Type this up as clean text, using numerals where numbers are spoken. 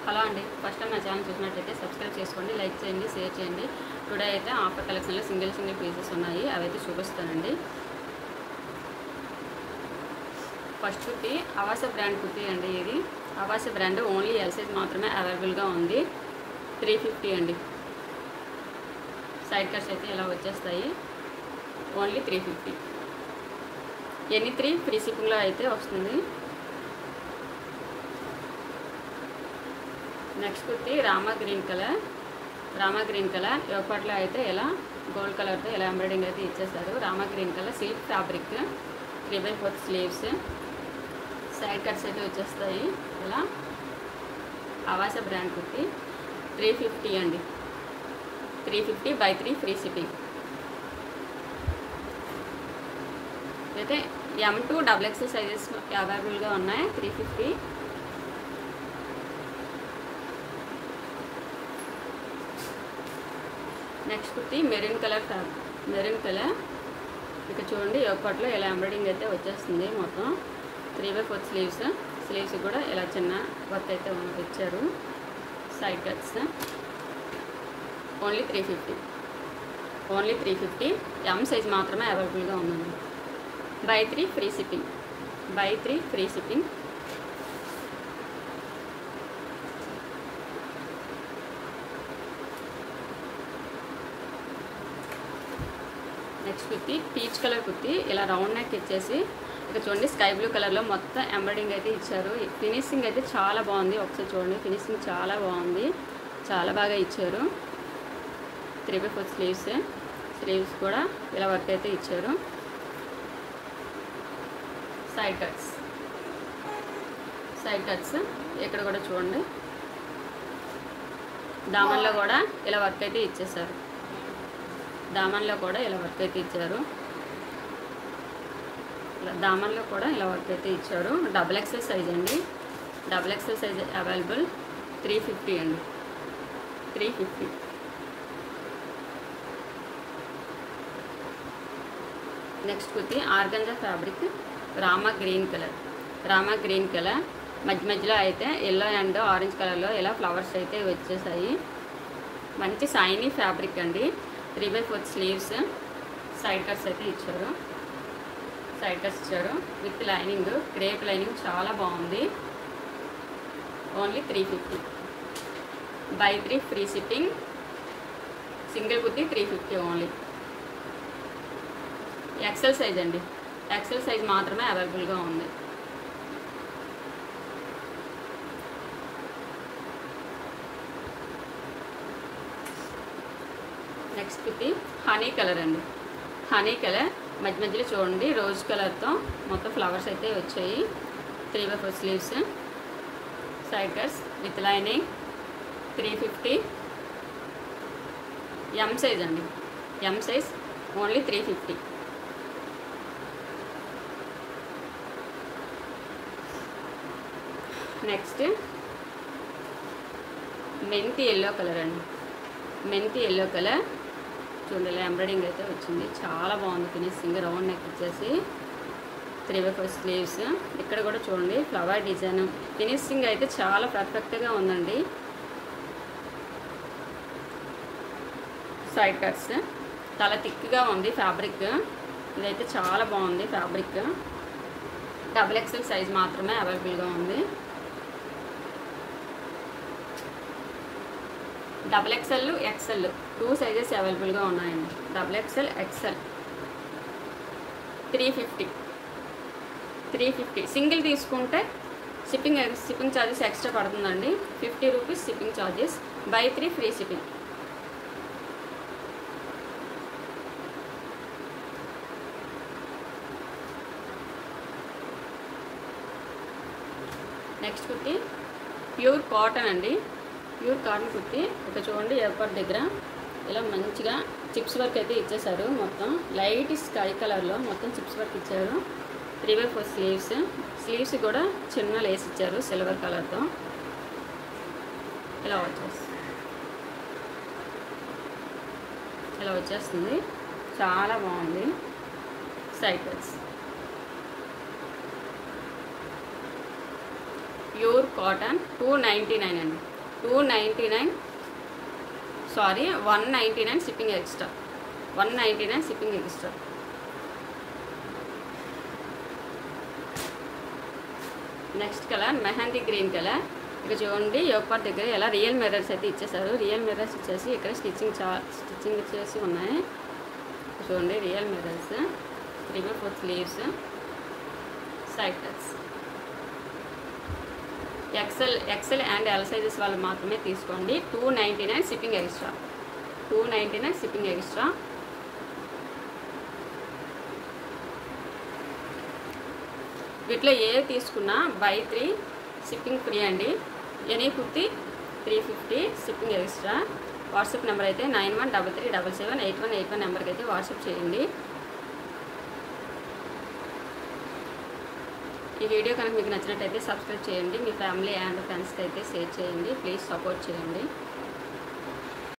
Hello అండి, first time నా channel చూసినట్లయితే సబ్స్క్రైబ్ చేసుకోండి, లైక్ చేయండి, షేర్ చేయండి. టుడే అయితే ఆఫర్ కలెక్షన్లో సింగిల్ పీసెస్ ఉన్నాయి, అవైతే చూపిస్తానండి. ఫస్ట్ కుర్తీ ఆవాస బ్రాండ్ కుర్తీ అండి. ఇది ఆవాస బ్రాండ్, ఓన్లీ ఎల్ సైజ్ మాత్రమే అవైలబుల్గా ఉంది. 350 అండి. సైడ్ కట్స్ అయితే ఇలా వచ్చేస్తాయి, ఓన్లీ 350. ఎనీ 3 ఫ్రీ షిప్పింగ్లో అయితే వస్తుంది. Next kurti Rama green colour యోగపాట్లో అయితే ఇలా గోల్డ్ కలర్తో ఇలా ఎంబ్రాయిడింగ్ అయితే ఇచ్చేసారు. Rama green colour silk fabric, 3/4 sleeves, side cuts అయితే వచ్చేస్తాయి. ఇలా ఆవాస బ్రాండ్ కుర్తి 350 అండి. 350 బై 3 ఫ్రీ షిప్పింగ్. అయితే M2 XXL సైజెస్ అవైలబుల్గా ఉన్నాయి. 350. నెక్స్ట్ కుర్తి మెరూన్ కలర్ ఇక్కడ చూడండి, యోగపాట్లో ఇలా ఎంబ్రాయిడింగ్ అయితే వచ్చేస్తుంది. మొత్తం 3/4 స్లీవ్స్ కూడా ఇలా చిన్న వర్క్ అయితే ఇచ్చారు. Side cuts only 350. M size మాత్రమే అవైలబుల్గా ఉందండి. By 3 free shipping. Next kurti peach colour kurti, ఇలా రౌండ్ నెక్ ఇచ్చేసి ఇక్కడ చూడండి స్కై బ్లూ కలర్లో మొత్తం ఎంబ్రాయిడింగ్ అయితే ఇచ్చారు. ఫినిషింగ్ అయితే చాలా బాగుంది. ఒకసారి చూడండి, ఫినిషింగ్ చాలా బాగుంది, చాలా బాగా ఇచ్చారు. 3/4 స్లీవ్స్ కూడా ఇలా వర్క్ అయితే ఇచ్చారు. సైడ్ కట్స్ ఇక్కడ కూడా చూడండి, దామన్లో కూడా ఇలా వర్క్ అయితే ఇచ్చేసారు. దామన్లో కూడా ఇలా వర్క్ అయితే ఇచ్చారు. XXL సైజ్ అండి. XXL size available. 350 అండి. 350. Next kurti organza fabric, Rama green colour మధ్యలో అయితే ఎల్లో అండ్ ఆరెంజ్ కలర్లో ఇలా ఫ్లవర్స్ అయితే వచ్చేసాయి. మంచి షైనీ ఫ్యాబ్రిక్ అండి. 3/4 స్లీవ్స్, సైడ్ కట్స్ అయితే ఇచ్చారు. విత్ లైనింగ్, క్రేప్ లైనింగ్ చాలా బాగుంది. Only 350. Buy 3 free shipping. Single kurti 350 only. XL size అండి. ఎక్సెల్ సైజ్ మాత్రమే అవైలబుల్గా ఉంది. నెక్స్ట్ కుర్తి హనీ కలర్ అండి. మధ్యలో చూడండి రోజ్ కలర్తో మొత్తం ఫ్లవర్స్ అయితే వచ్చాయి. 3/4 sleeves, side cuts with lining. 350. M size అండి. M size only 350. నెక్స్ట్ మెంతి ఎల్లో కలర్ చూడండి, ఇలా ఎంబ్రాయిడింగ్ అయితే వచ్చింది. చాలా బాగుంది ఫినిషింగ్. రౌండ్ నెక్ ఇచ్చేసి 3/4 స్లీవ్స్. ఇక్కడ కూడా చూడండి ఫ్లవర్ డిజైన్. ఫినిషింగ్ అయితే చాలా పర్ఫెక్ట్గా ఉందండి. సైడ్ కట్స్ చాలా థిక్గా ఉంది ఫ్యాబ్రిక్. ఇదైతే చాలా బాగుంది ఫ్యాబ్రిక్. XXL సైజ్ మాత్రమే అవైలబుల్గా ఉంది. XXL, XL 2 సైజెస్ అవైలబుల్గా ఉన్నాయండి. XXL, XL 350. సింగిల్ తీసుకుంటే షిప్పింగ్ ఛార్జెస్ ఎక్స్ట్రా పడుతుందండి. 50 rupees shipping charges. By 3 free shipping. Next kurti pure cotton అండి. కుర్తి ఇక్కడ చూడండి, ఎయిర్పోర్ట్ దగ్గర ఇలా మంచిగా చిప్స్ వర్క్ అయితే ఇచ్చేసారు. మొత్తం లైట్ స్కై కలర్లో మొత్తం చిప్స్ వర్క్ ఇచ్చారు. 3/4 స్లీవ్స్ కూడా చిన్న లేస్ ఇచ్చారు సిల్వర్ కలర్తో. ఇలా వచ్చేస్తుంది. చాలా బాగుంది. సైడ్ కట్స్ ప్యూర్ కాటన్ 299 అండి. 299 sorry 199 shipping extra, 199 shipping extra. Next colour mehndi green colour. ఇక్కడ చూడండి యోగ్ పార్ట్ దగ్గర ఎలా రియల్ మిర్రర్స్ అయితే ఇచ్చేసారు. రియల్ మిర్రర్స్ ఇచ్చేసి ఇక్కడ స్టిచ్చింగ్ ఇచ్చేసి ఉన్నాయి. చూడండి real mirrors, 3/4 sleeves, side cuts. XL and L sizes వాళ్ళు మాత్రమే తీసుకోండి. 299 షిప్పింగ్ ఎక్స్ట్రా, 299 షిప్పింగ్ ఎక్స్ట్రా. వీటిలో ఏ తీసుకున్నా బై 3 షిప్పింగ్ ఫ్రీ అండి. Any kurti 350 shipping extra. WhatsApp number అయితే 9133778181 నెంబర్కి అయితే వాట్సాప్ చేయండి. ఈ వీడియో కనుక మీకు నచ్చినట్టయితే సబ్స్క్రైబ్ చేయండి. మీ ఫ్యామిలీ అండ్ ఫ్రెండ్స్కి అయితే షేర్ చేయండి. ప్లీజ్ సపోర్ట్ చేయండి.